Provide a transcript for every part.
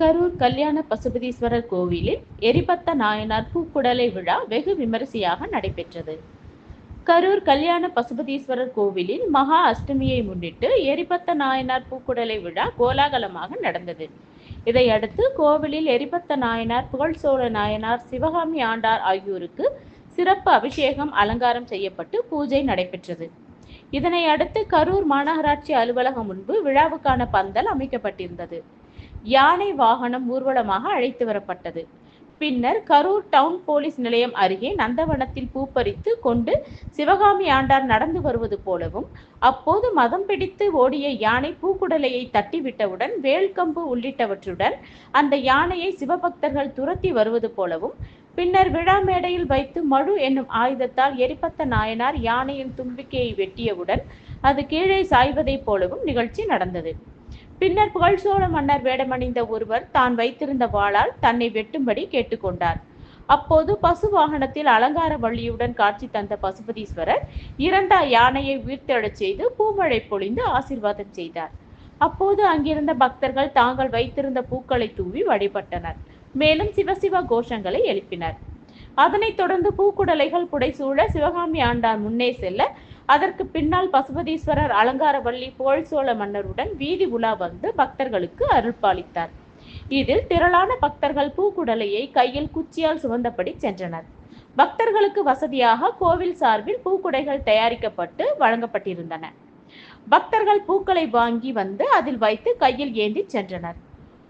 கரூர் கல்யாண பசுபதீஸ்வரர் கோவிலில் எரிபத்த நாயனார் பூக்குடலை விழா வெகு விமரிசையாக நடைபெற்றது. கரூர் கல்யாண பசுபதீஸ்வரர் கோவிலில் மகா அஷ்டமியை முன்னிட்டு எரிபத்த நாயனார் பூக்குடலை விழா கோலாகலமாக நடந்தது. இதையடுத்து கோவிலில் எரிபத்த நாயனார், புகழ்சோழ நாயனார், சிவகாமி ஆண்டார் ஆகியோருக்கு சிறப்பு அபிஷேகம், அலங்காரம் செய்யப்பட்டு பூஜை நடைபெற்றது. இதனை அடுத்து கரூர் மாநகராட்சி அலுவலகம் முன்பு விழாவுக்கான பந்தல் அமைக்கப்பட்டிருந்தது. யானை வாகனம் ஊர்வலமாக அழைத்து வரப்பட்டது. பின்னர் கரூர் டவுன் போலீஸ் நிலையம் அருகே நந்தவனத்தில் பூப்பறித்து கொண்டு சிவகாமி ஆண்டார் நடந்து வருவது போலவும், அப்போது மதம் பிடித்து ஓடிய யானை பூக்குடலையை தட்டிவிட்டவுடன் வேல்கம்பு உள்ளிட்டவற்றுடன் அந்த யானையை சிவபக்தர்கள் துரத்தி வருவது போலவும், பின்னர் விழா மேடையில் வைத்து மழு என்னும் ஆயுதத்தால் எரிபத்த நாயனார் யானையின் தும்பிக்கையை வெட்டியவுடன் அது கீழே சாய்வதை போலவும் நிகழ்ச்சி நடந்தது. பின்னர் புகழ்சோழ மன்னர் வேடமணிந்த ஒருவர் தான் வைத்திருந்த வாளால் தன்னை வெட்டும்படி கேட்டுக்கொண்டார். அப்போது பசு வாகனத்தில் அலங்கார வள்ளியுடன் காட்சி தந்த பசுபதீஸ்வரர் இறந்த யானையை உயிர்த்தெழச் செய்து பூமழை பொழிந்து ஆசீர்வாதம் செய்தார். அப்போது அங்கிருந்த பக்தர்கள் தாங்கள் வைத்திருந்த பூக்களை தூவி வழிபட்டனர். மேலும் சிவசிவ கோஷங்களை எழுப்பினர். அதனைத் தொடர்ந்து பூக்குடலைகள் புடைசூழ சிவகாமி ஆண்டார் முன்னே செல்ல, அதற்கு பின்னால் பசுபதீஸ்வரர் அலங்காரவள்ளி புகழ்சோழ மன்னருடன் வீதி உலா வந்து பக்தர்களுக்கு அருள்பாலித்தார். இதில் திரளான பக்தர்கள் பூக்குடலையை கையில் குச்சியால் சுமந்தபடி சென்றனர். பக்தர்களுக்கு வசதியாக கோவில் சார்பில் பூக்குடைகள் தயாரிக்கப்பட்டு வழங்கப்பட்டிருந்தன. பக்தர்கள் பூக்களை வாங்கி வந்து அதில் வைத்து கையில் ஏந்தி சென்றனர்.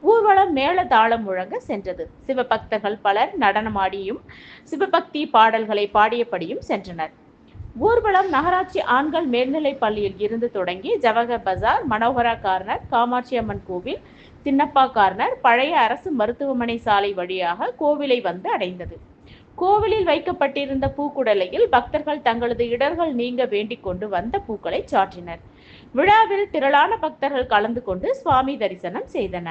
ஊர்வலம் மேள தாளம் முழங்க சென்றது. சிவபக்தர்கள் பலர் நடனமாடியும் சிவபக்தி பாடல்களை பாடியபடியும் சென்றனர். ஊர்வலம் நகராட்சி ஆண்கள் மேல்நிலைப் பள்ளியில் இருந்து தொடங்கி ஜவஹர் பஜார், மனோகரா கார்னர், காமாட்சி அம்மன் கோவில், சின்னப்பா கார்னர், பழைய அரசு மருத்துவமனை சாலை வழியாக கோவிலை வந்து அடைந்தது. கோவிலில் வைக்கப்பட்டிருந்த பூக்குடலையில் பக்தர்கள் தங்களது இடர்கள் நீங்க வேண்டிக் கொண்டு வந்த பூக்களை சாற்றினர். விழாவில் திரளான பக்தர்கள் கலந்து கொண்டு சுவாமி தரிசனம் செய்தனர்.